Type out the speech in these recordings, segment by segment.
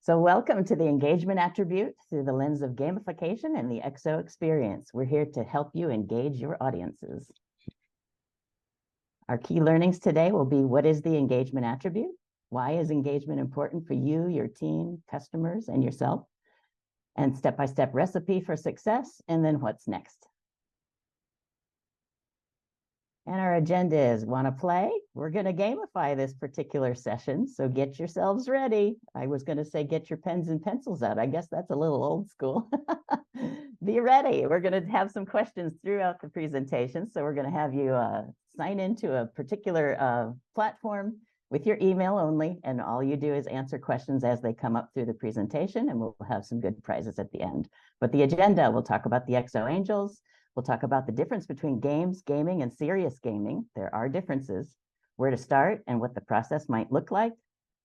So welcome to the engagement attribute through the lens of gamification and the ExO experience. We're here to help you engage your audiences. Our key learnings today will be, what is the engagement attribute? Why is engagement important for you, your team, customers, and yourself? And step-by-step recipe for success, and then what's next? And our agenda is, want to play? We're going to gamify this particular session, so get yourselves ready. I was going to say get your pens and pencils out. I guess that's a little old school. Be ready. We're going to have some questions throughout the presentation, so we're going to have you sign into a particular platform with your email only, and all you do is answer questions as they come up through the presentation, and we'll have some good prizes at the end. But the agenda, we'll talk about the ExO Angels. We'll talk about the difference between games, gaming, and serious gaming. There are differences, where to start, and what the process might look like.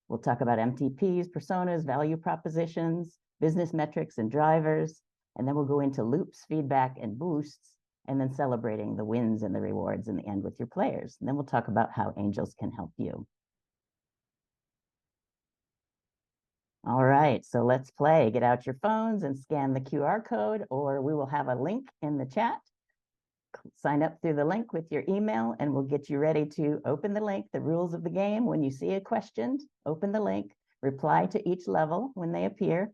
We'll talk about MTPs, personas, value propositions, business metrics, and drivers. And then we'll go into loops, feedback, and boosts, and then celebrating the wins and the rewards in the end with your players. And then we'll talk about how Angels can help you. All right, so let's play. Get out your phones and scan the QR code, or we will have a link in the chat. Sign up through the link with your email, and we'll get you ready to open the link. The rules of the game: when you see a question, open the link, reply to each level when they appear,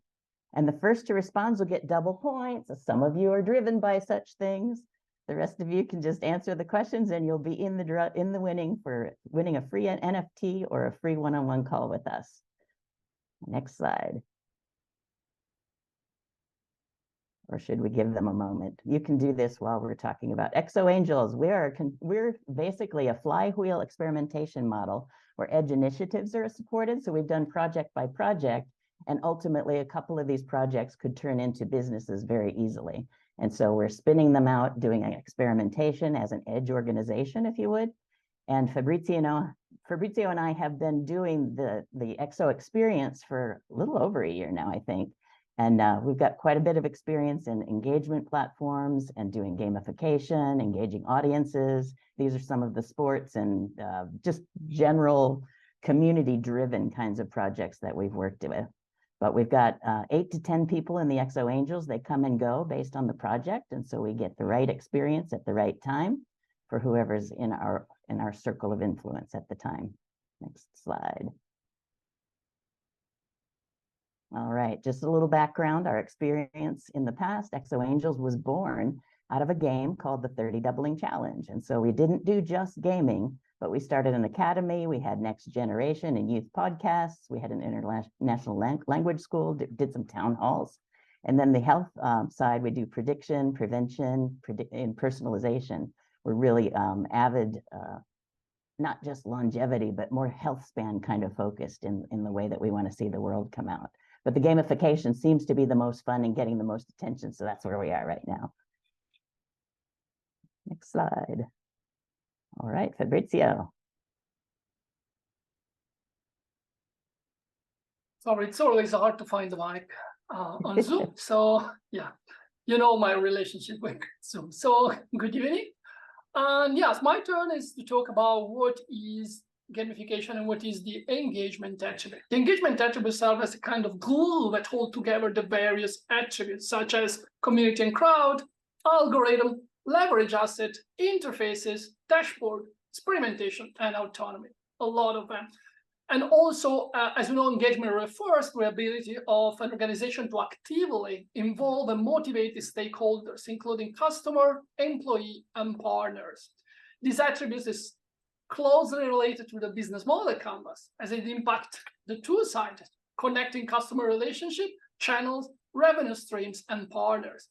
and the first to respond will get double points. Some of you are driven by such things. The rest of you can just answer the questions, and you'll be in the winning for winning a free NFT or a free one-on-one call with us. Next slide. Or should we give them a moment? You can do this while we're talking about ExO Angels. We're basically a flywheel experimentation model where edge initiatives are supported. So we've done project by project, and ultimately a couple of these projects could turn into businesses very easily. And so we're spinning them out, doing an experimentation as an edge organization, if you would. And Fabrizio and I have been doing the ExO experience for a little over a year now, I think. And we've got quite a bit of experience in engagement platforms and doing gamification, engaging audiences. These are some of the sports and just general community-driven kinds of projects that we've worked with. But we've got 8 to 10 people in the ExO Angels. They come and go based on the project. And so we get the right experience at the right time for whoever's in our circle of influence at the time. Next slide. All right, just a little background. Our experience in the past, ExO Angels was born out of a game called the 30 Doubling Challenge. And so we didn't do just gaming, but we started an academy. We had next generation and youth podcasts. We had an international language school, did some town halls. And then the health side, we do prediction, prevention, and personalization. We're really avid, not just longevity, but more health span kind of focused in the way that we want to see the world come out. But the gamification seems to be the most fun and getting the most attention. So that's where we are right now. Next slide. All right, Fabrizio. Sorry, it's always hard to find the mic on Zoom. So yeah, you know my relationship with Zoom. So good evening. And yes, my turn is to talk about what is gamification and what is the engagement attribute. The engagement attributes serve as a kind of glue that hold together the various attributes, such as community and crowd, algorithm, leverage asset, interfaces, dashboard, experimentation, and autonomy. A lot of them. And also, as you know, engagement refers to the ability of an organization to actively involve and motivate the stakeholders, including customer, employee, and partners. These attributes is closely related to the business model canvas, as it impacts the two sides, connecting customer relationship, channels, revenue streams, and partners.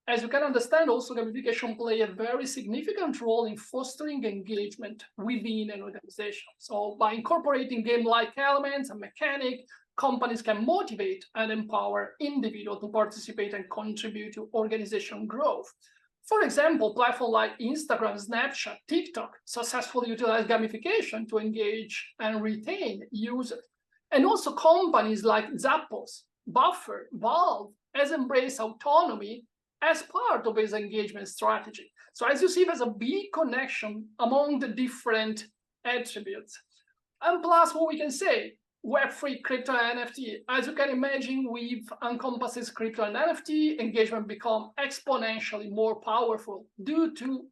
As you can understand, also gamification play a very significant role in fostering engagement within an organization. So by incorporating game-like elements and mechanics, companies can motivate and empower individuals to participate and contribute to organization growth. For example, platforms like Instagram, Snapchat, TikTok successfully utilize gamification to engage and retain users. And also companies like Zappos, Buffer, Valve has embraced autonomy as part of its engagement strategy. So as you see, there's a big connection among the different attributes. And plus, what we can say, Web3 crypto and NFT. As you can imagine, with encompasses crypto and NFT, engagement become exponentially more powerful due to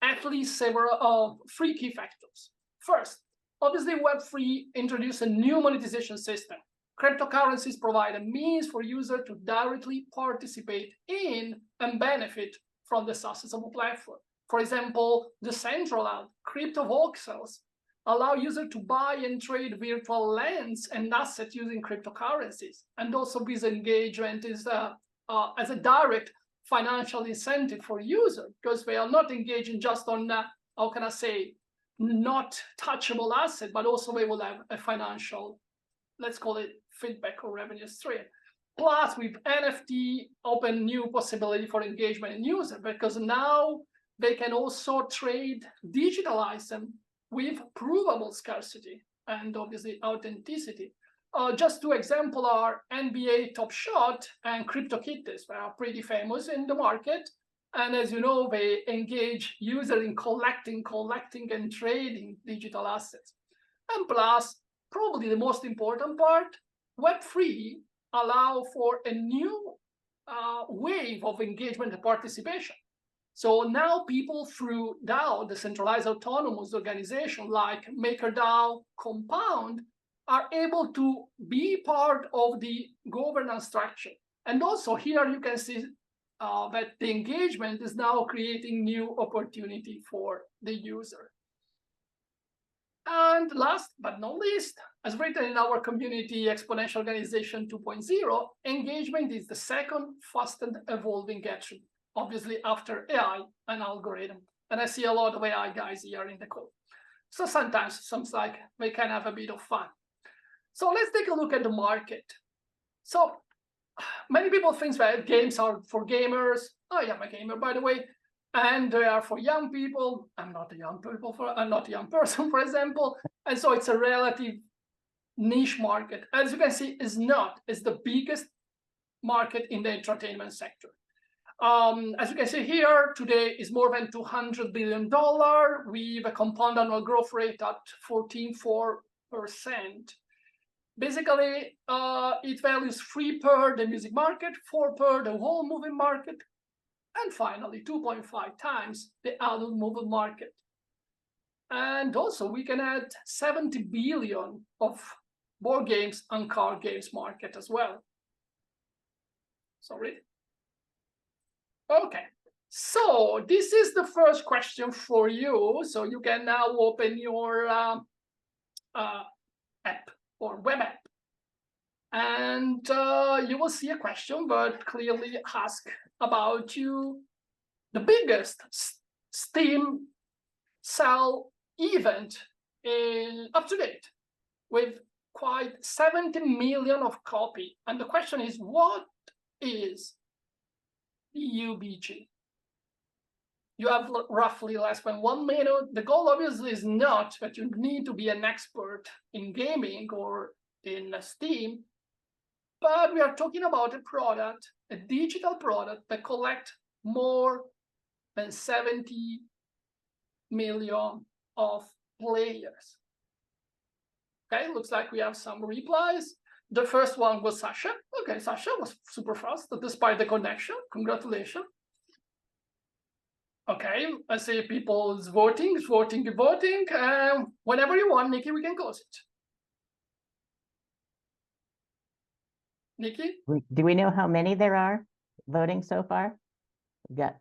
at least several three key factors. First, obviously Web3 introduced a new monetization system. Cryptocurrencies provide a means for users to directly participate in and benefit from the success of a platform. For example, decentralized crypto voxels allow users to buy and trade virtual lands and assets using cryptocurrencies. And also this engagement is as a direct financial incentive for users, because they are not engaging just on, how can I say, not touchable asset, but also they will have a financial, let's call it feedback or revenue stream. Plus, with NFT, open new possibility for engagement in user, because now they can also trade digital items with provable scarcity and obviously authenticity. Just two examples are NBA Top Shot and CryptoKitties. They are pretty famous in the market. And as you know, they engage users in collecting and trading digital assets. And plus, probably the most important part, Web3 allow for a new wave of engagement and participation. So now people through DAO, decentralized autonomous organization like MakerDAO, Compound, are able to be part of the governance structure. And also here you can see that the engagement is now creating new opportunity for the user. And last but not least, as written in our community Exponential Organization 2.0, engagement is the second fastest evolving attribute, obviously after AI and algorithm. And I see a lot of AI guys here in the call. So sometimes it seems like we can have a bit of fun. So let's take a look at the market. So many people think that games are for gamers. I am a gamer, by the way. And they are for young people. I'm not a young person, for example. And so it's a relative niche market. As you can see, it's the biggest market in the entertainment sector. As you can see here, today is more than $200 billion with a compound annual growth rate at 14.4%. Basically, it values 3 per the music market, 4 per the whole movie market, and finally 2.5 times the adult movie market. And also we can add 70 billion of board games and card games market as well. Sorry. Okay, so this is the first question for you. So you can now open your app or web app. And you will see a question, but clearly ask about the biggest Steam sale event up to date with quite 70 million of copy. And the question is, what is UBG? You have roughly less than 1 minute. The goal obviously is not that you need to be an expert in gaming or in Steam, but we are talking about a product, a digital product that collects more than 70 million of players. Okay, looks like we have some replies. The first one was Sasha. Okay, Sasha was super fast despite the connection. Congratulations. Okay, I see people is voting. Whenever you want, Nikki, we can close it. Nikki? Do we know how many there are voting so far? We've got.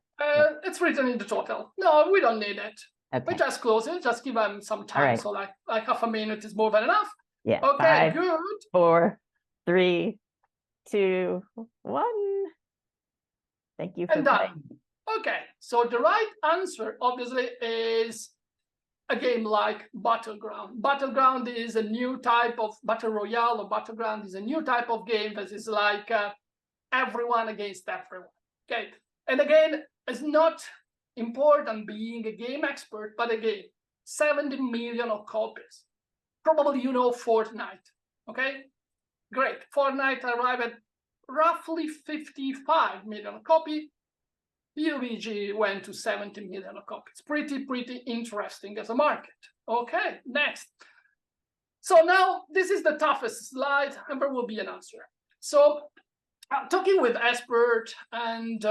It's written in the total. No, we don't need it. Okay. We just close it. Just give them some time. Right. So like half a minute is more than enough. Yeah. Okay, 5, good. 4, 3, 2, 1. Thank you for And done. playing. Okay, so the right answer obviously is a game like Battleground. Battleground is a new type of Battle Royale, or Battleground is a new type of game that is like everyone against everyone. Okay, and again, it's not important being a game expert, but again, 70 million of copies. Probably you know Fortnite, okay? Great, Fortnite arrived at roughly 55 million copy. UBG went to 70 million copies. Pretty interesting as a market. Okay, next. So now this is the toughest slide, and there will be an answer. So talking with experts and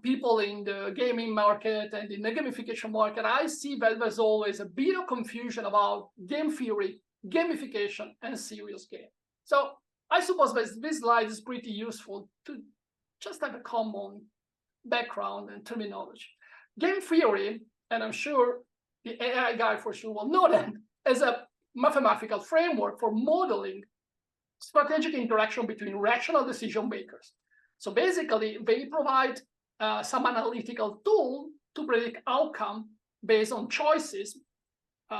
people in the gaming market and in the gamification market, I see that there's always a bit of confusion about game theory, gamification, and serious game. So I suppose that this slide is pretty useful to just have a common background and terminology. Game theory, and I'm sure the AI guy for sure will know that, is a mathematical framework for modeling strategic interaction between rational decision makers. So basically, they provide some analytical tool to predict outcome based on choices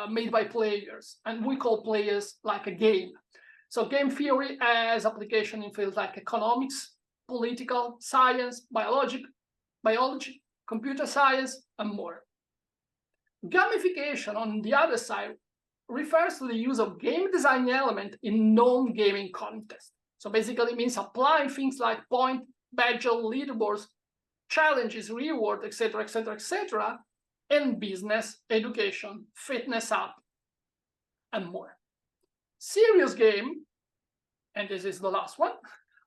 made by players. And we call players like a game. So game theory has application in fields like economics, political science, biology, computer science, and more. Gamification, on the other side, refers to the use of game design element in non-gaming context. So basically it means applying things like point, badge, leaderboards, challenges, reward, etc., etc., etc., in business, education, fitness app, and more. Serious game, and this is the last one,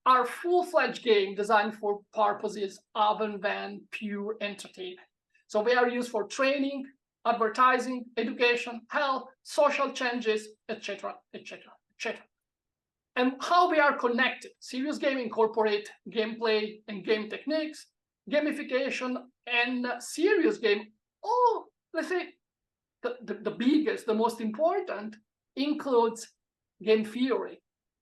are full-fledged game designed for purposes other than pure entertainment. So they are used for training, advertising, education, health, social changes, etc., etc., etc. And how they are connected. Serious game incorporate gameplay and game techniques, gamification, and serious game. Oh, let's say the biggest, the most important includes game theory.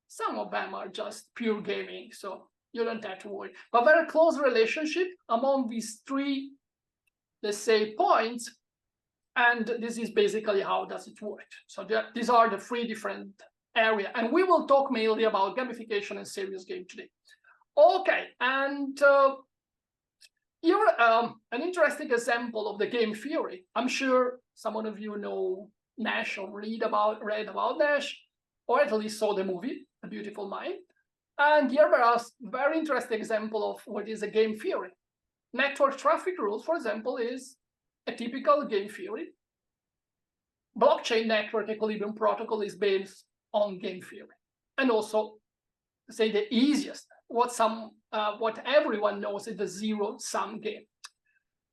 Some of them are just pure gaming, so you don't have to worry. But very close relationship among these three, let's say, points. And this is basically how does it work. So these are the three different areas. And we will talk mainly about gamification and serious game today. Okay, and here an interesting example of the game theory. I'm sure some of you know Nash or read about Nash, or at least saw the movie, A Beautiful Mind. And here there are very interesting example of what is a game theory. Network traffic rules, for example, is a typical game theory. Blockchain network equilibrium protocol is based on game theory. And also, say the easiest, what everyone knows is the zero-sum game.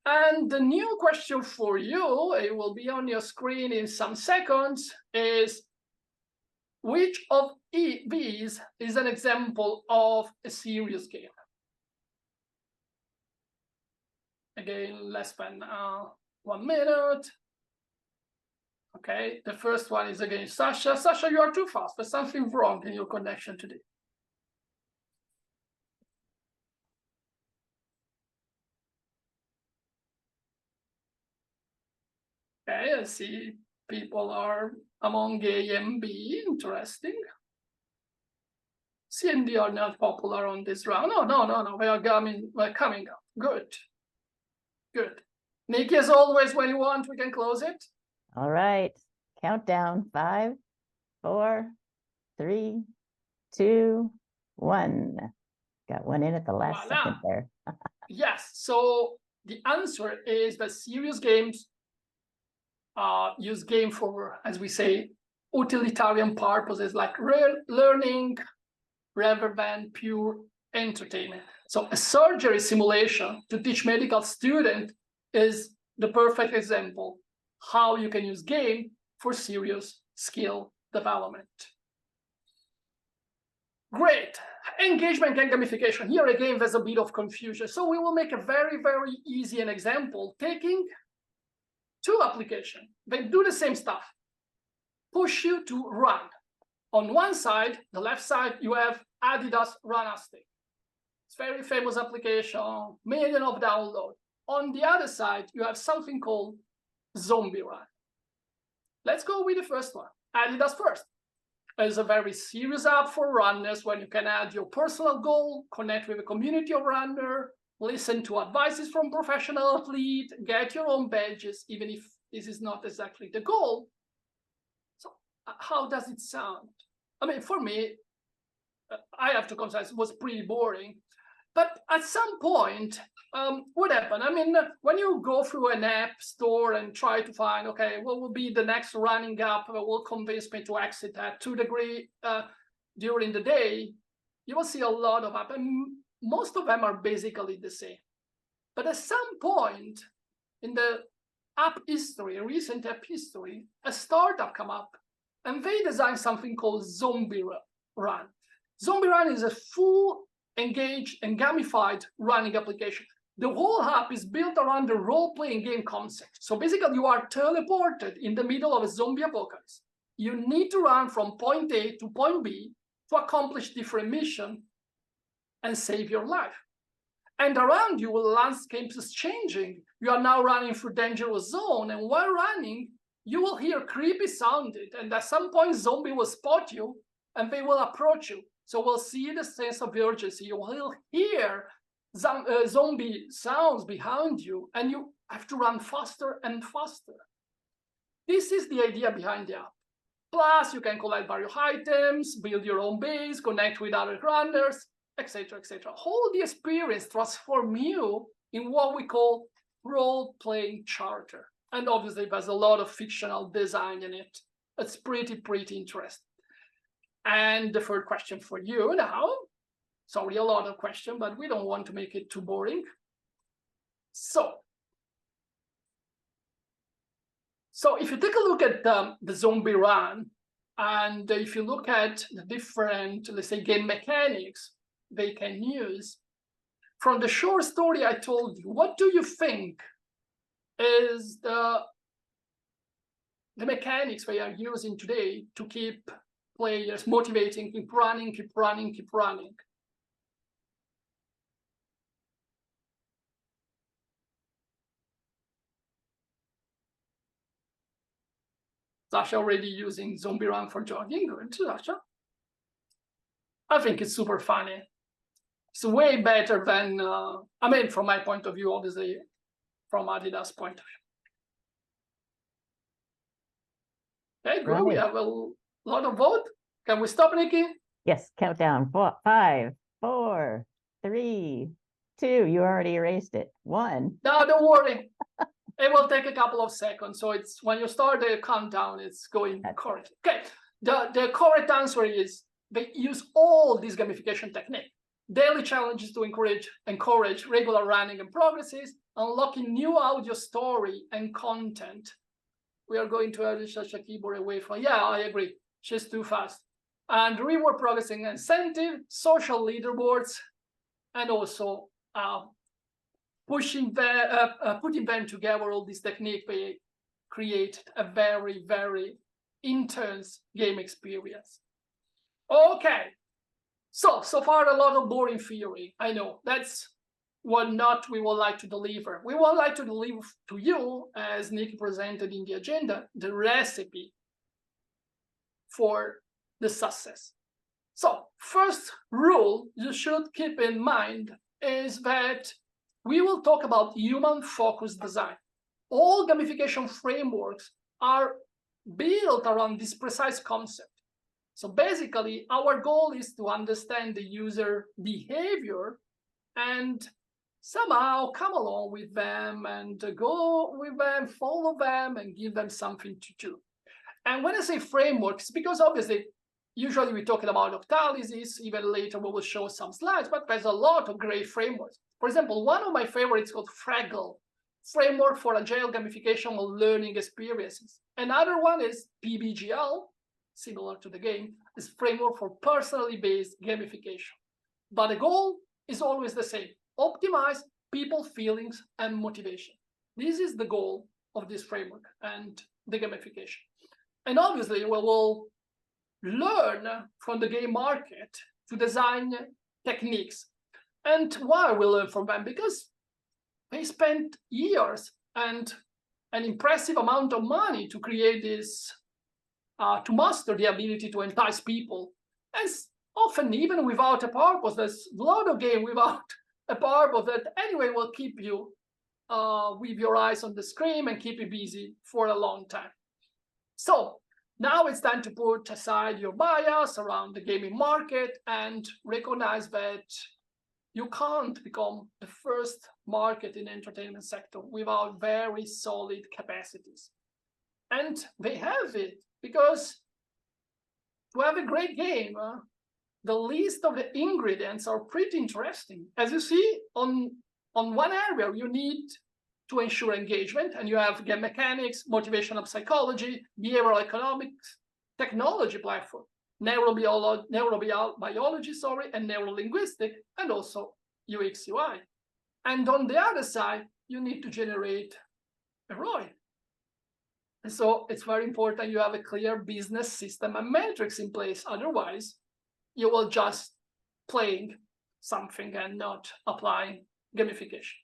And the new question for you, it will be on your screen in some seconds, is which of these is an example of a serious game? Again, less than 1 minute. Okay, the first one is again Sasha. Sasha, you are too fast. There's something wrong in your connection today. Okay, I see people are among A and B. Interesting. C and D are not popular on this round. No. We're coming up. Good. Good. Nikki, as always, when you want, we can close it. All right. Countdown. 5, 4, 3, 2, 1. Got one in at the last second there. Yes. So the answer is that serious games use game for, as we say, utilitarian purposes like learning rather than pure entertainment. So a surgery simulation to teach medical students is the perfect example how you can use game for serious skill development. Great. Engagement and gamification. Here again, there's a bit of confusion. So we will make a very, very easy an example, taking two applications. They do the same stuff. Push you to run. On one side, the left side, you have Adidas Runastic. It's a very famous application, million of downloads. On the other side, you have something called Zombie Run. Let's go with the first one, Adidas first. It's a very serious app for runners when you can add your personal goal, connect with a community of runners, listen to advices from professional athletes, get your own badges, even if this is not exactly the goal. So how does it sound? I mean, for me, I have to confess, it was pretty boring. But at some point, what happened? I mean, when you go through an app store and try to find, okay, what will be the next running app that will convince me to exit at 2 degree during the day, you will see a lot of apps, and most of them are basically the same. But at some point in the app history, recent app history, a startup come up and they designed something called Zombie Run. Zombie Run is a full engaged and gamified running application. The whole app is built around the role-playing game concept. So basically you are teleported in the middle of a zombie apocalypse. You need to run from point A to point B to accomplish different missions and save your life. And around you, the landscape is changing. You are now running through dangerous zone, and while running, you will hear creepy sounded, and at some point, zombie will spot you, and they will approach you. So we'll see the sense of urgency. You will hear zombie sounds behind you, and you have to run faster and faster. This is the idea behind the app. Plus, you can collect various items, build your own base, connect with other runners, etc., etc. Whole the experience transform you in what we call role-playing character. And obviously, there's a lot of fictional design in it. It's pretty interesting. And the third question for you now, sorry, a lot of questions, but we don't want to make it too boring. So if you take a look at the Zombie Run, and if you look at the different, let's say, game mechanics they can use, from the short story I told you, what do you think is the mechanics they are using today to keep players motivating, keep running, keep running, keep running? Sasha already using Zombie Run for jogging. Good, Sasha. I think it's super funny. It's way better than, I mean, from my point of view, obviously, from Adidas' point of view. Okay, good. Right. We have a lot of vote. Can we stop, Nikki? Yes, countdown. 5, 4, 3, 2. You already erased it. 1. No, don't worry. It will take a couple of seconds. So it's when you start the countdown, it's going correct. Okay. The correct answer is they use all these gamification techniques. Daily challenges to encourage regular running and progresses, unlocking new audio story and content. We are going to add such a keyboard away from, yeah, I agree. She's too fast. And reward progressing incentive, social leaderboards, and also putting them together, all these techniques, they create a very, very intense game experience. Okay, so far a lot of boring theory. I know that's what not we would like to deliver. We would like to deliver to you, as Nick presented in the agenda, the recipe for the success. So first rule you should keep in mind is that we will talk about human-focused design. All gamification frameworks are built around this precise concept. So basically, our goal is to understand the user behavior and somehow come along with them and go with them, follow them, and give them something to do. And when I say frameworks, because obviously, usually we're talking about octalysis, even later we will show some slides, but there's a lot of great frameworks. For example, one of my favorites is called Fraggle, Framework for Agile Gamification of Learning Experiences. Another one is PBGL, similar to the game, is Framework for Personally Based Gamification. But the goal is always the same, optimize people, feelings, and motivation. This is the goal of this framework and the gamification. And obviously, we will learn from the game market to design techniques. And why we learn from them? Because they spent years and an impressive amount of money to create this, to master the ability to entice people. And often, even without a purpose, there's a lot of game without a purpose that anyway will keep you with your eyes on the screen and keep you busy for a long time. So now it's time to put aside your bias around the gaming market and recognize that you can't become the first market in the entertainment sector without very solid capacities. And they have it, because to have a great game, the list of the ingredients are pretty interesting. As you see, on one area, you need to ensure engagement, and you have game mechanics, motivational psychology, behavioral economics, technology platform, neurobiology, and neurolinguistic, and also UX UI. And on the other side, you need to generate a ROI. And so it's very important you have a clear business system and metrics in place. Otherwise, you will just playing something and not applying gamification.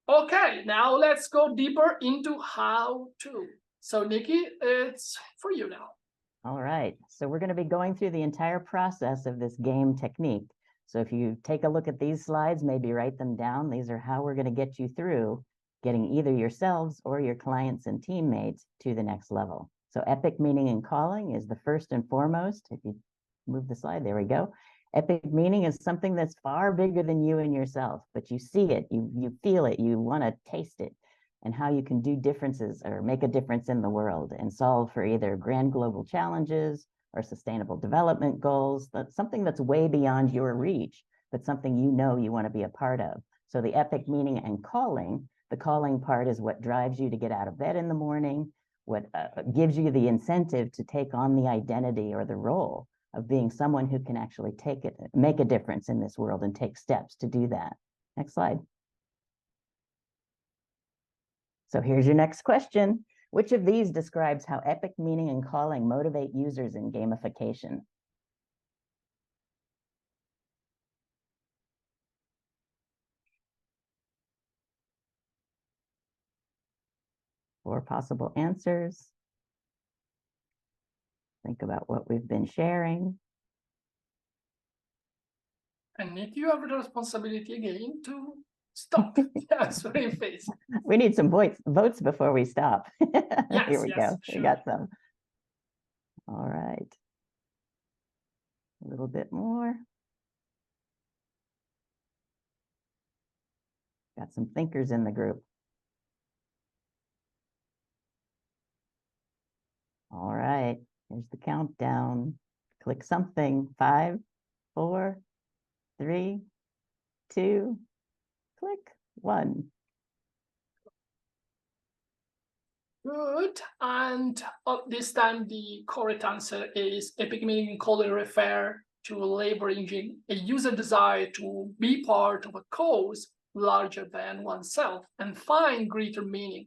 Okay, now let's go deeper into how to. So Nikki, it's for you now. All right, so we're going to be going through the entire process of this game technique. So if you take a look at these slides, maybe write them down. These are how we're going to get you through getting either yourselves or your clients and teammates to the next level. So epic meaning and calling is the first and foremost. If you move the slide, there we go. Epic meaning is something that's far bigger than you and yourself, but you see it, you feel it, you want to taste it, and how you can do differences or make a difference in the world and solve for either grand global challenges or sustainable development goals. That's something that's way beyond your reach, but something you know you want to be a part of. So the epic meaning and calling, the calling part is what drives you to get out of bed in the morning, what gives you the incentive to take on the identity or the role of being someone who can actually make a difference in this world and take steps to do that. Next slide. So here's your next question. Which of these describes how epic meaning and calling motivate users in gamification? Four possible answers. Think about what we've been sharing. And Nick, you have the responsibility again to stop answering face. We need some votes before we stop. Yes, Here we go. sure. We got some. All right. A little bit more. Got some thinkers in the group. All right. Here's the countdown. Click something. 5, 4, 3, 2, click 1. Good. And this time the correct answer is epic meaning and calling refer to leveraging a user desire to be part of a cause larger than oneself and find greater meaning.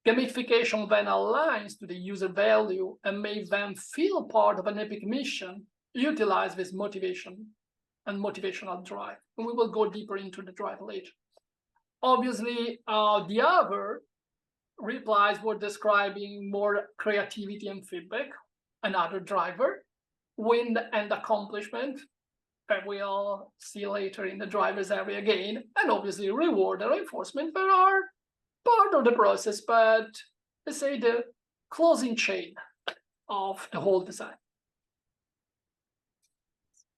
Gamification then aligns to the user value and may then feel part of an epic mission, utilize this motivation and motivational drive. And we will go deeper into the drive later. Obviously, the other replies were describing more creativity and feedback, another driver, win and accomplishment, that we'll see later in the drivers area again, and obviously reward and reinforcement that are part of the process, but let's say the closing chain of the whole design.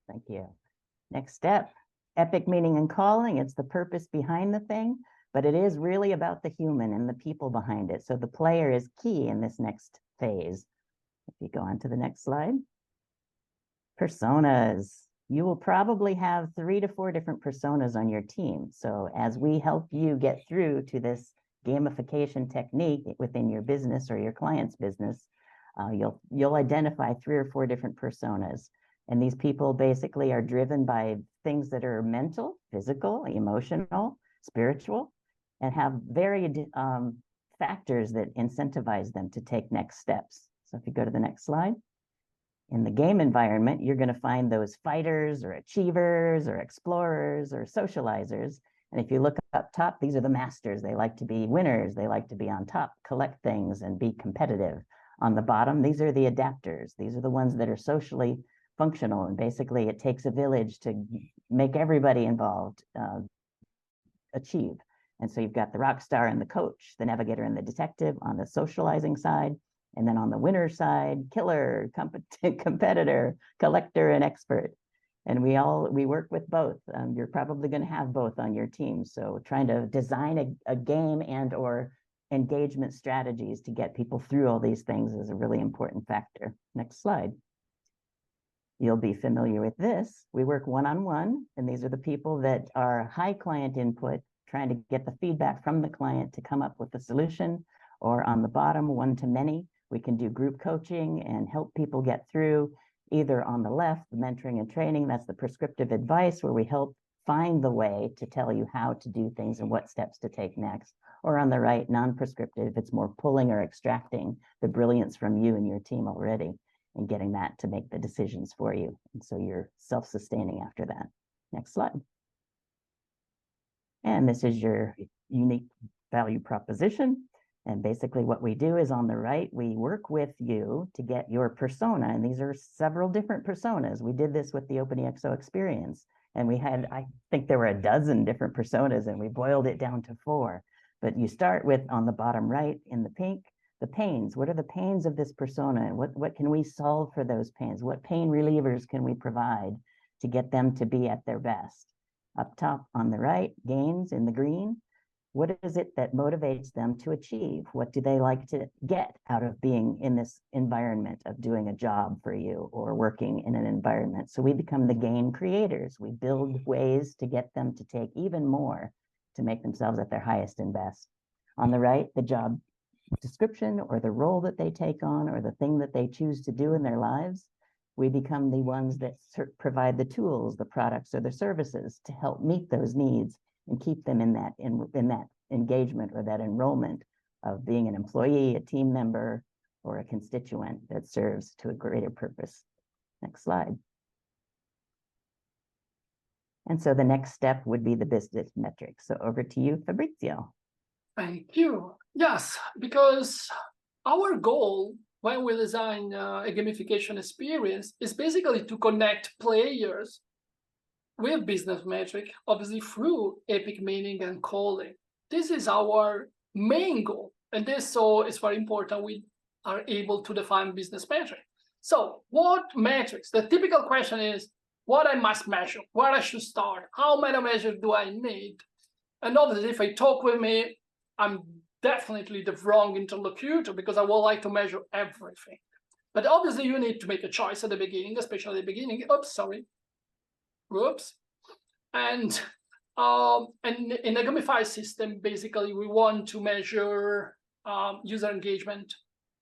Thank you. Next step, epic meaning and calling. It's the purpose behind the thing, but it is really about the human and the people behind it. So the player is key in this next phase. If you go on to the next slide. Personas. You will probably have 3 to 4 different personas on your team. So as we help you get through to this gamification technique within your business or your client's business, you'll identify 3 or 4 different personas. And these people basically are driven by things that are mental, physical, emotional, spiritual, and have varied factors that incentivize them to take next steps. So if you go to the next slide. In the game environment, you're going to find those fighters or achievers or explorers or socializers. And if you look up top, these are the masters. They like to be winners. They like to be on top, collect things, and be competitive. On the bottom, these are the adapters. These are the ones that are socially functional. And basically, it takes a village to make everybody involved achieve. And so you've got the rock star and the coach, the navigator and the detective on the socializing side. And then on the winner side, killer, competitor, collector, and expert. And we work with both. You're probably going to have both on your team. So trying to design a game and or engagement strategies to get people through all these things is a really important factor. Next slide. You'll be familiar with this. We work one-on-one, and these are the people that are high client input, trying to get the feedback from the client to come up with a solution. Or on the bottom, one-to-many, we can do group coaching and help people get through. Either on the left, the mentoring and training, that's the prescriptive advice where we help find the way to tell you how to do things and what steps to take next. Or on the right, non-prescriptive, it's more pulling or extracting the brilliance from you and your team already and getting that to make the decisions for you. And so you're self-sustaining after that. Next slide. And this is your unique value proposition. And basically what we do is on the right, we work with you to get your persona. And these are several different personas. We did this with the Open EXO experience. And we had, I think there were a dozen different personas, and we boiled it down to 4. But you start with, on the bottom right in the pink, the pains. What are the pains of this persona? What can we solve for those pains? What pain relievers can we provide to get them to be at their best? Up top on the right, gains in the green. What is it that motivates them to achieve? What do they like to get out of being in this environment of doing a job for you or working in an environment? So we become the gain creators. We build ways to get them to take even more to make themselves at their highest and best. On the right, the job description or the role that they take on or the thing that they choose to do in their lives. We become the ones that provide the tools, the products, or the services to help meet those needs and keep them in that engagement or that enrollment of being an employee, a team member, or a constituent that serves to a greater purpose. Next slide. And so the next step would be the business metrics. So over to you, Fabrizio. Thank you. Yes, because our goal when we design a gamification experience is basically to connect players with business metric, obviously through epic meaning and calling. This is our main goal. And this so is very important. We are able to define business metric. So what metrics? The typical question is what I must measure, where I should start, how many measures do I need? And obviously if I talk with me, I'm definitely the wrong interlocutor because I would like to measure everything. But obviously you need to make a choice at the beginning, especially at the beginning. Oops, sorry. Whoops. And in a gamified system, basically, we want to measure user engagement,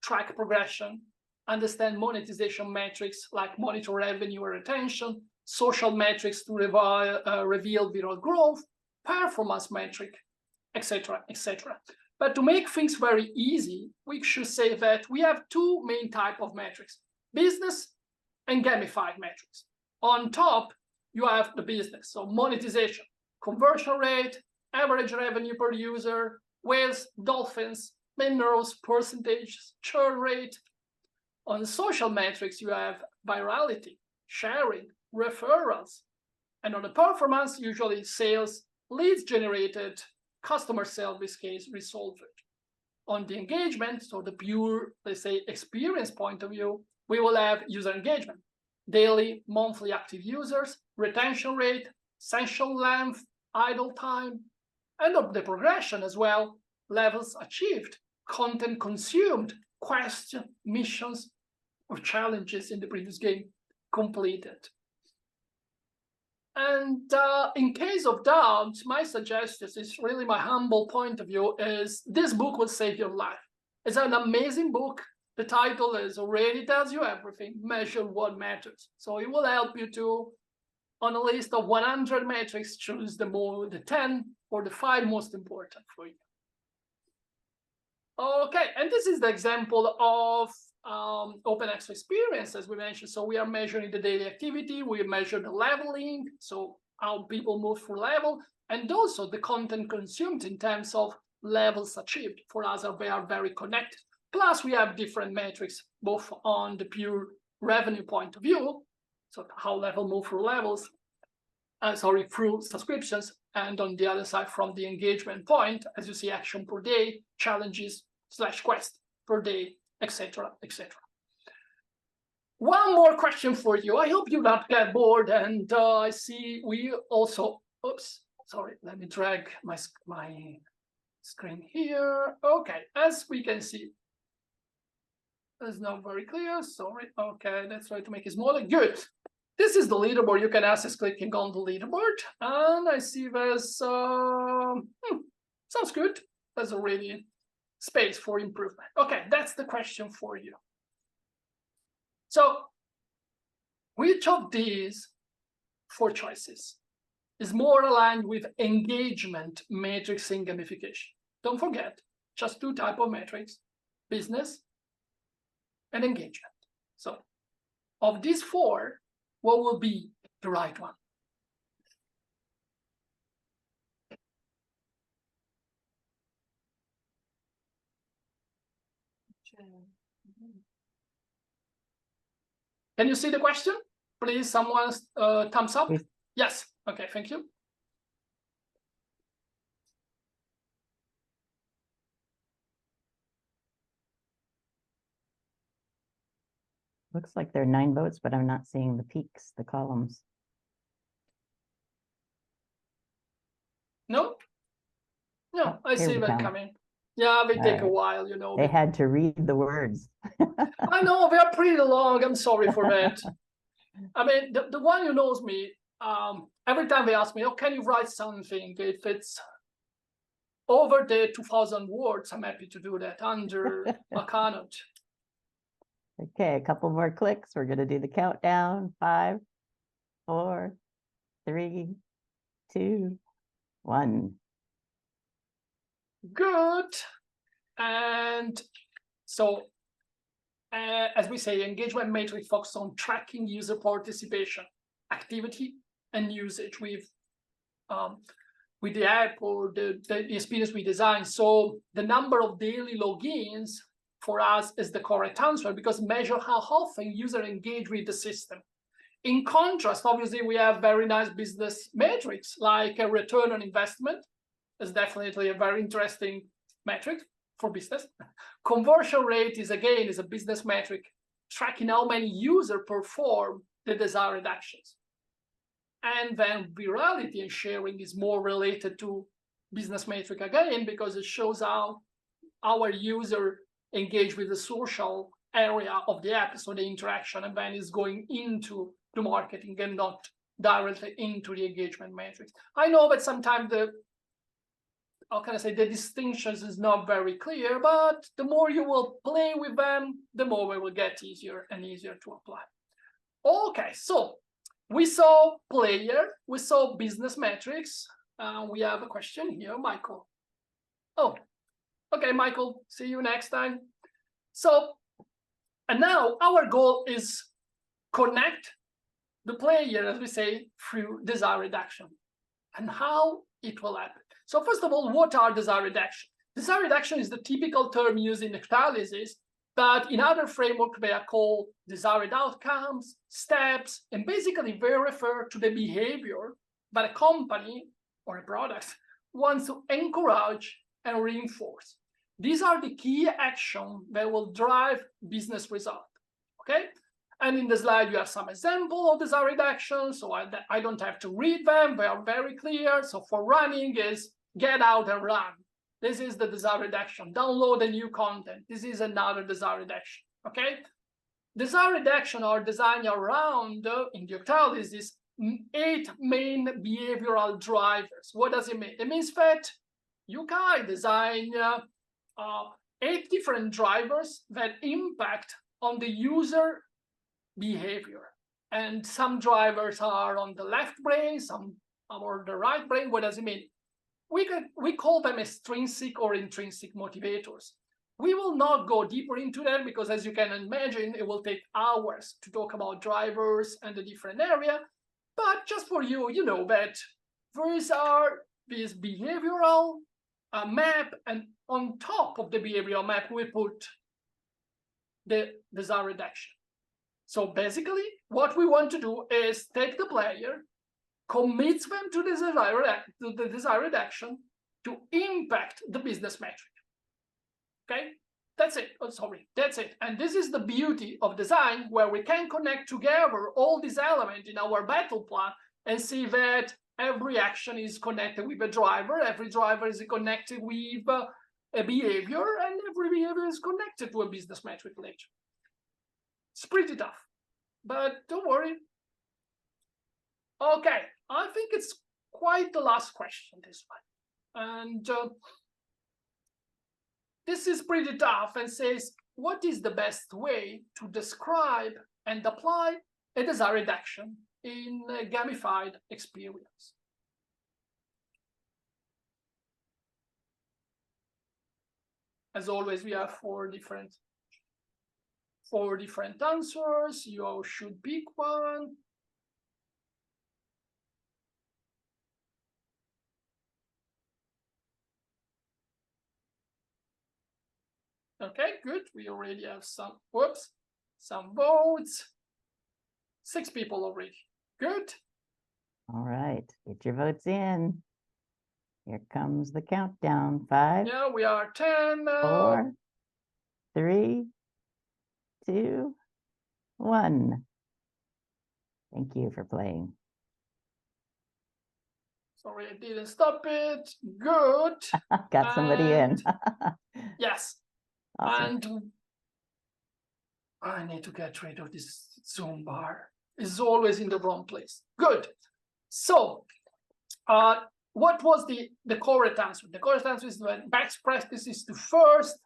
track progression, understand monetization metrics like monitor revenue or retention, social metrics to reveal viral growth, performance metric, etc., etc. But to make things very easy, we should say that we have 2 main types of metrics, business and gamified metrics. On top, you have the business, so monetization, conversion rate, average revenue per user, whales, dolphins, minerals, percentages, churn rate. On the social metrics, you have virality, sharing, referrals. And on the performance, usually sales, leads generated, customer service case resolved. On the engagement, so the pure, let's say, experience point of view, we will have user engagement, daily, monthly active users, retention rate, session length, idle time, and of the progression as well, levels achieved, content consumed, quests, missions, or challenges in the previous game completed. And in case of doubt, my suggestion is really my humble point of view is this book will save your life. It's an amazing book. The title is already tells you everything, measure what matters. So it will help you to, on a list of 100 metrics, choose the 10 or the 5 most important for you. Okay, and this is the example of Open EXO experience, as we mentioned. So we are measuring the daily activity, we measure the leveling, so how people move through level, and also the content consumed in terms of levels achieved. For us, they are very connected. Plus, we have different metrics, both on the pure revenue point of view, so how level move through levels, through subscriptions, and on the other side, from the engagement point, as you see, action per day, challenges / quest per day, etc., etc. One more question for you. I hope you not get bored. And I see we also, oops, sorry, let me drag my screen here. Okay, as we can see, it's not very clear. Sorry. Okay, let's try to make it smaller. Good. This is the leaderboard. You can access clicking on the leaderboard. And I see there's, sounds good. There's already space for improvement. Okay, that's the question for you. So which of these 4 choices is more aligned with engagement matrix in gamification? Don't forget, just 2 types of metrics, business and engagement. So of these 4, what will be the right one? Can you see the question? Please, someone thumbs up. Yes. Okay, thank you. Looks like there are 9 votes, but I'm not seeing the peaks, the columns. No? No, Oh, I see them coming. Yeah, they take a while, you know. They had to read the words. I know, they are pretty long. I'm sorry for that. I mean, the one who knows me, every time they ask me, oh, can you write something? If it's over the 2,000 words, I'm happy to do that. Under, I cannot. Okay, a couple more clicks. We're going to do the countdown. 5, 4, 3, 2, 1. Good. And so, as we say, engagement matrix focuses on tracking user participation, activity, and usage with the app or the experience we design. So the number of daily logins for us is the correct answer because measure how often user engage with the system. In contrast, obviously, we have very nice business metrics like a return on investment is definitely a very interesting metric for business. Conversion rate is, again, is a business metric tracking how many users perform the desired actions. And then virality and sharing is more related to business metric again, because it shows how our user engage with the social area of the app, so the interaction, and then is going into the marketing and not directly into the engagement metrics. I know that sometimes the distinctions is not very clear, but the more you will play with them, the more it will get easier and easier to apply. Okay, so we saw player, we saw business metrics. We have a question here, Michael. Oh, okay, Michael, see you next time. So, and now our goal is connect the player, as we say, through desired action and how it will happen. So first of all, what are desired action? Desired action is the typical term used in Ectalysis, but in other frameworks, they are called desired outcomes, steps, and basically they refer to the behavior that a company or a product wants to encourage and reinforce. These are the key actions that will drive business result, okay? And in the slide, you have some example of desired actions, so I don't have to read them, they are very clear. So for running is get out and run. This is the desired action. Download a new content. This is another desired action, okay? Desired action are designed around, in the Ectalysis, 8 main behavioral drivers. What does it mean? It means that you can design 8 different drivers that impact on the user behavior. And some drivers are on the left brain, some are on the right brain. What does it mean? We call them extrinsic or intrinsic motivators. We will not go deeper into that because, as you can imagine, it will take hours to talk about drivers and the different area. But just for you, you know that these are this behavioral map, and on top of the behavioral map, we put the desired action. So basically, what we want to do is take the player, commit them to the desired action to impact the business metric. Okay? That's it. Oh, sorry, that's it. And this is the beauty of design, where we can connect together all these elements in our battle plan and see that every action is connected with a driver, every driver is connected with a behavior, and every behavior is connected to a business metric later. It's pretty tough, but don't worry. Okay, I think it's quite the last question, this one. And this is pretty tough and says, what is the best way to describe and apply a desired action in a gamified experience? As always, we have four different answers. You should pick one. Okay, good. We already have some votes. 6 people already. Good. All right, get your votes in. Here comes the countdown. 5. Yeah, we are 10 now. 4, 3, 2, 1. Thank you for playing. Sorry, I didn't stop it. Good. Got somebody in. Yes. Awesome. And I need to get rid of this Zoom bar. It's always in the wrong place. Good. So, what was the correct answer? The correct answer is that best practice is to first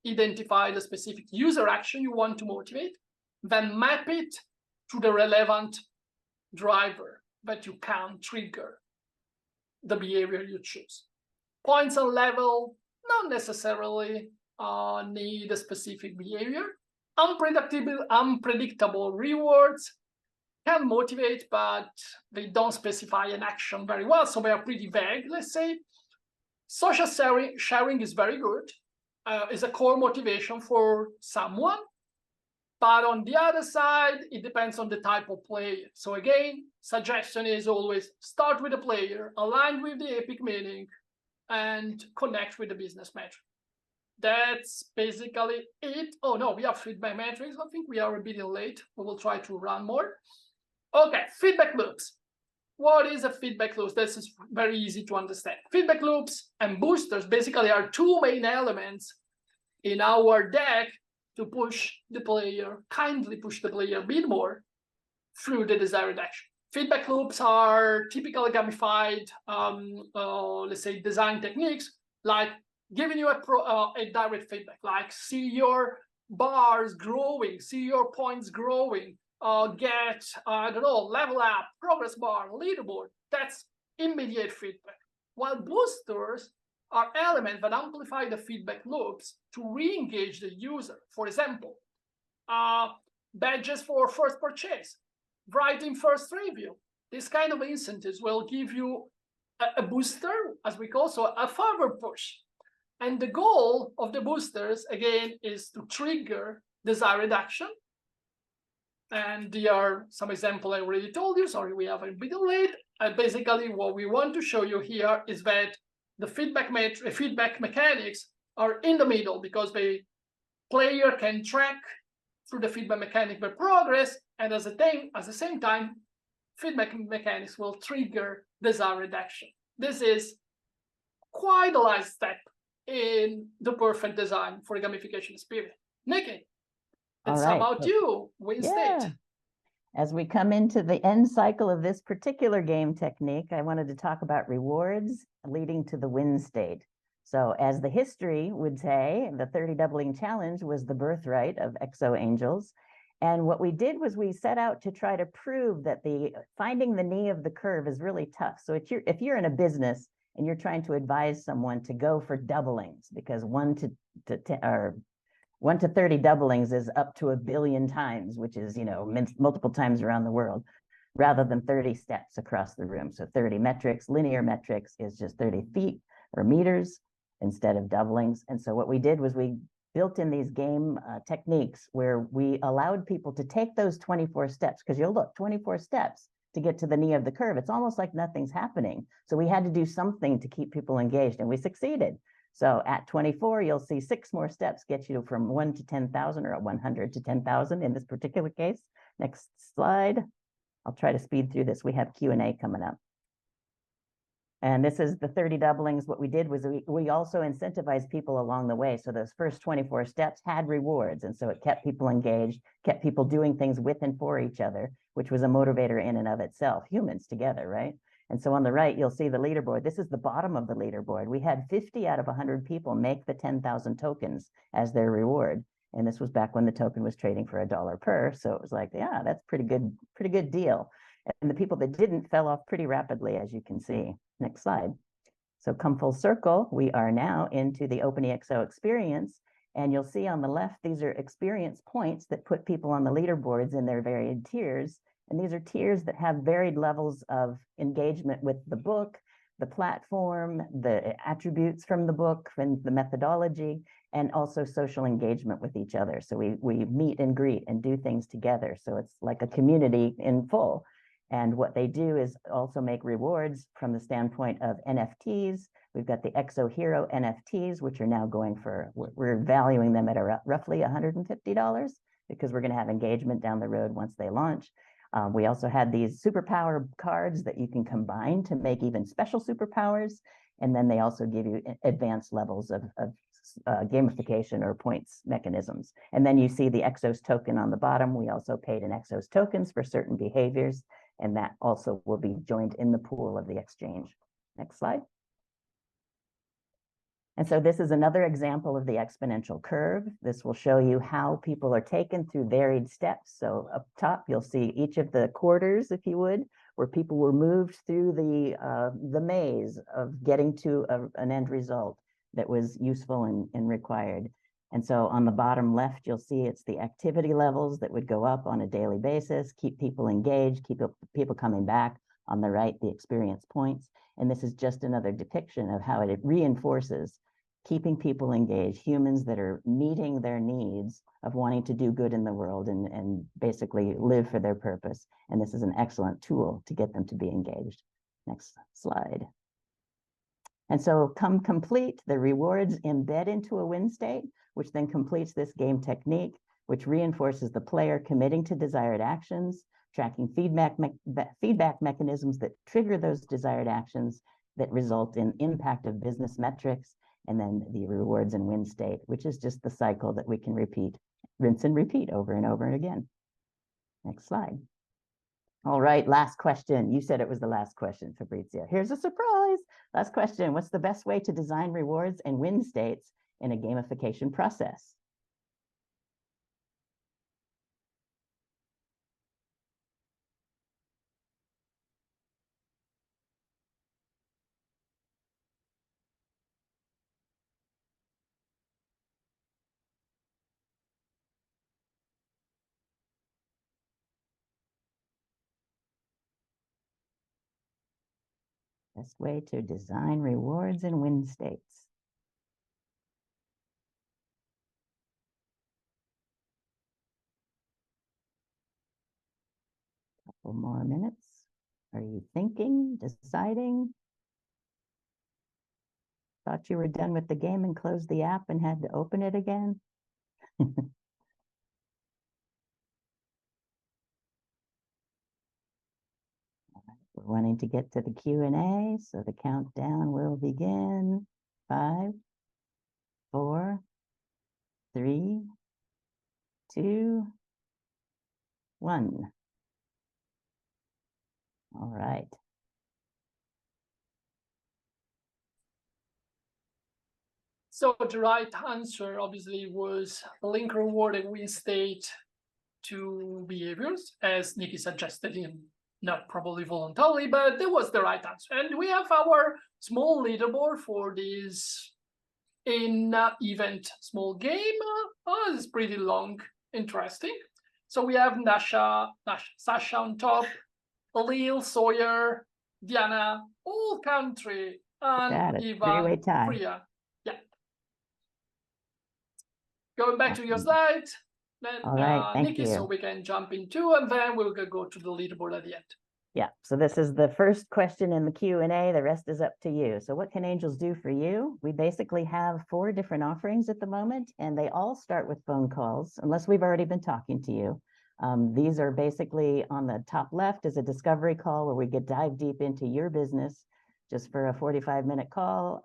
identify the specific user action you want to motivate, then map it to the relevant driver that you can trigger the behavior you choose. Points and level, not necessarily need a specific behavior. Unpredictable rewards can motivate, but they don't specify an action very well, so they are pretty vague, let's say. Social sharing is very good, is a core motivation for someone, but on the other side, it depends on the type of player. So again, suggestion is always start with the player, align with the epic meaning, and connect with the business metric. That's basically it. Oh no, we have feedback metrics. I think we are a bit late. We will try to run more. Okay, feedback loops. What is a feedback loop? This is very easy to understand. Feedback loops and boosters basically are 2 main elements in our deck to push the player, kindly push the player a bit more through the desired action. Feedback loops are typical gamified, let's say, design techniques, like giving you a direct feedback, like see your bars growing, see your points growing, get, I don't know, level up, progress bar, leaderboard. That's immediate feedback. While boosters are elements that amplify the feedback loops to re-engage the user. For example, badges for first purchase, writing first review. This kind of incentives will give you a booster, as we call, so a further push. And the goal of the boosters, again, is to trigger desired action. And there are some examples I already told you. Sorry, we have a bit late. Basically, what we want to show you here is that the feedback mechanics are in the middle, because the player can track through the feedback mechanic their progress, and at the same time, feedback mechanics will trigger desired action. This is quite a last step in the perfect design for a gamification experience. Nikki, it's about you, win state. As we come into the end cycle of this particular game technique, I wanted to talk about rewards leading to the win state. So as the history would say, the 30 doubling challenge was the birthright of ExO Angels. And what we did was we set out to try to prove that finding the knee of the curve is really tough. So if you're in a business and you're trying to advise someone to go for doublings, because 1 to 30 doublings is up to 1 billion times, which is, multiple times around the world, rather than 30 steps across the room. So 30 metrics, linear metrics is just 30 feet or meters instead of doublings. And so what we did was we built in these game techniques where we allowed people to take those 24 steps, because you'll look, 24 steps to get to the knee of the curve. It's almost like nothing's happening. So we had to do something to keep people engaged, and we succeeded. So at 24, you'll see 6 more steps get you from 1 to 10,000 or 100 to 10,000 in this particular case. Next slide. I'll try to speed through this. We have Q&A coming up. And this is the 30 doublings. What we did was we also incentivized people along the way. So those first 24 steps had rewards. And so it kept people engaged, kept people doing things with and for each other, which was a motivator in and of itself, humans together, right? And so on the right, you'll see the leaderboard. This is the bottom of the leaderboard. We had 50 out of 100 people make the 10,000 tokens as their reward. And this was back when the token was trading for $1 per. So it was like, yeah, that's pretty good deal. And the people that didn't fell off pretty rapidly, as you can see. Next slide. So come full circle, we are now into the OpenEXO experience. And you'll see on the left, these are experience points that put people on the leaderboards in their varied tiers. And these are tiers that have varied levels of engagement with the book, the platform, the attributes from the book, and the methodology, and also social engagement with each other. So we meet and greet and do things together. So it's like a community in full. And what they do is also make rewards from the standpoint of NFTs. We've got the EXO Hero NFTs, which are now going for, we're valuing them at roughly $150 because we're going to have engagement down the road once they launch. We also had these superpower cards that you can combine to make even special superpowers. And then they also give you advanced levels of gamification or points mechanisms. And then you see the EXOS token on the bottom. We also paid in EXOS tokens for certain behaviors, and that also will be joined in the pool of the exchange. Next slide. And so this is another example of the exponential curve. This will show you how people are taken through varied steps. So up top, you'll see each of the quarters, if you would, where people were moved through the maze of getting to an end result that was useful and required. And so on the bottom left, you'll see it's the activity levels that would go up on a daily basis, keep people engaged, keep people coming back. On the right, the experience points. And this is just another depiction of how it reinforces keeping people engaged, humans that are meeting their needs of wanting to do good in the world and basically live for their purpose. And this is an excellent tool to get them to be engaged. Next slide. And so come complete, the rewards embed into a win state, which then completes this game technique, which reinforces the player committing to desired actions, tracking feedback mechanisms that trigger those desired actions that result in impact of business metrics, and then the rewards and win state, which is just the cycle that we can repeat, rinse and repeat over and over again. Next slide. All right, last question. You said it was the last question, Fabrizio. Here's a surprise. Last question. What's the best way to design rewards and win states in a gamification process? Best way to design rewards and win states. Couple more minutes. Are you thinking, deciding? Thought you were done with the game and closed the app and had to open it again? We're wanting to get to the Q&A, so the countdown will begin. 5, 4, 3, 2, 1. All right. So the right answer obviously was link reward and win state to behaviors, as Nikki suggested, not probably voluntarily, but that was the right answer. And we have our small leaderboard for this event small game. It's pretty long, interesting. So we have Sasha on top, Lil, Sawyer, Diana, all country, and Eva, Priya. Yeah. Going back to your slide, then all right, Nikki, you. so we can jump into, and then we'll go to the leaderboard at the end. Yeah, so this is the first question in the Q&A. The rest is up to you. So what can angels do for you? We basically have 4 different offerings at the moment, and they all start with phone calls, unless we've already been talking to you. These are basically on the top left is a discovery call where we get dive deep into your business just for a 45-minute call.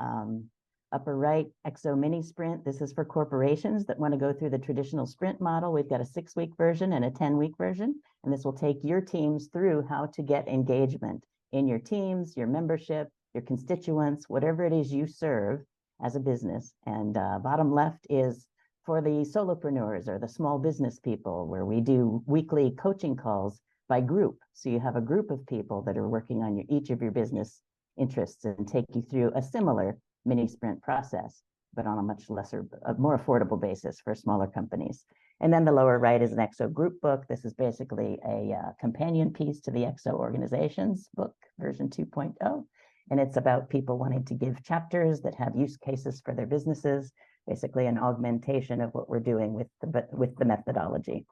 Upper right, ExO mini sprint. This is for corporations that want to go through the traditional sprint model. We've got a 6-week version and a 10-week version, and this will take your teams through how to get engagement in your teams, your membership, your constituents, whatever it is you serve as a business. And bottom left is for the solopreneurs or the small business people, where we do weekly coaching calls by group. So you have a group of people that are working on each of your business interests and take you through a similar mini sprint process, but on a much lesser, more affordable basis for smaller companies. And then the lower right is an ExO group book. This is basically a companion piece to the ExO organizations book, version 2.0. And it's about people wanting to give chapters that have use cases for their businesses, basically an augmentation of what we're doing with the methodology.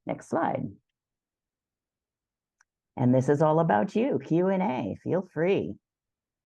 Next slide. And this is all about you, Q&A, feel free.